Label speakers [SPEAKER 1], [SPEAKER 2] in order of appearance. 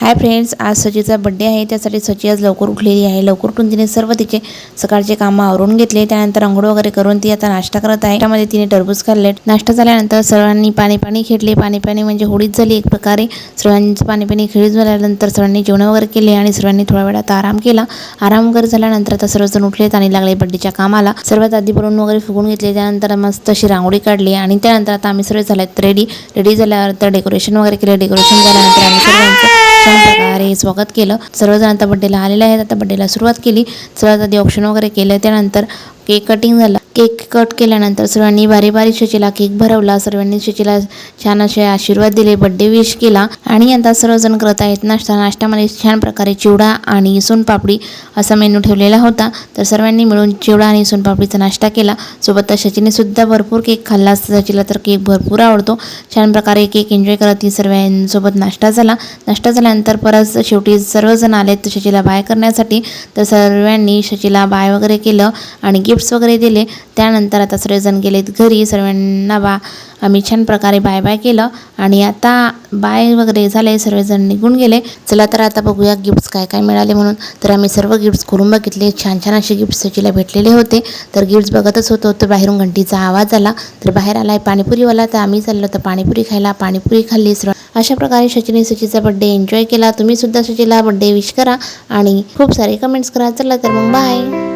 [SPEAKER 1] Hi friends, आज सचीचा birthday आहे. त्यासाठी सची आज लवकर उठलेली आहे. लवकर उठून तिने सर्व तिचे सकाळचे कामं आवरून घेतले. त्यानंतर अंघोळ वगैरे करून ती आता नाश्ता करत आहे. त्यामध्ये तिने टरबूज खाल्ले. नाश्ता झाल्यानंतर सर्वांनी पाणी खेळले. पाणी म्हणजे होळीच झाली एक प्रकारे. सर्वांचं पाणी खेळून झाल्यानंतर सर्वांनी जेवण वगैरे केले आणि सर्वांनी थोडा वेळ आता आराम केला. आराम वगैरे झाल्यानंतर आता सर्वजण उठलेत आणि लागले बड्डेच्या कामाला. सर्वात आधी बलून वगैरे फुगून घेतले. त्यानंतर मस्त अशी रांगोळी काढली आणि त्यानंतर आता आम्ही सर्व झालेत रेडी झाल्यानंतर डेकोरेशन वगैरे केले. डेकोरेशन झाल्यानंतर आम्ही सर्वांचं छान प्रकारे स्वागत केलं. सर्वजण आता बड्डेला आलेले आहेत. आता बड्डेला सुरुवात केली. सर्वात आधी ऑप्शन वगैरे केलं. त्यानंतर केक कटिंग झाला. केक कट केल्यानंतर सर्वांनी बारी शचीला केक भरवला. सर्वांनी शचीला छान असे आशीर्वाद दिले, बड्डे विश केला आणि आता सर्वजण करत आहेत नाश्ता. नाश्त्यामध्ये छान प्रकारे चिवडा आणि सोनपापडी असा मेनू ठेवलेला होता. तर सर्वांनी मिळून चिवडा आणि सोनपापडीचा नाश्ता केला. सोबत शचीने सुद्धा भरपूर केक खाल्ला. सचीला तर केक भरपूर आवडतो. छान प्रकारे केक एन्जॉय करत ती सर्वांसोबत नाश्ता झाला. नाश्ता झाल्यानंतर परत शेवटी सर्वजण आलेत शचीला बाय करण्यासाठी. तर सर्वांनी शचीला बाय वगैरे केलं आणि गिफ्ट्स वगैरे दिले. त्यानंतर आता सर्वजण गेलेत घरी. सर्वांना आम्ही छान प्रकारे बाय केलं आणि आता बाय वगैरे झाले. सर्वजण निघून गेले. चला तर आता बघूया गिफ्ट्स काय मिळाले म्हणून. तर आम्ही सर्व गिफ्ट्स खोलून बघितले. छान असे गिफ्ट्स सचीला भेटलेले होते. तर गिफ्ट्स बघतच होतो तर बाहेरून घंटीचा आवाज आला. तर बाहेर आलाय पाणीपुरीवाला. तर आम्ही चाललो तर पाणीपुरी खायला. पाणीपुरी खाल्ली. अशा प्रकारे सचीचा बड्डे एन्जॉय केला. तुम्ही सुद्धा सचीला बड्डे विश करा आणि खूप सारे कमेंट्स करा. चला तर मग बाय.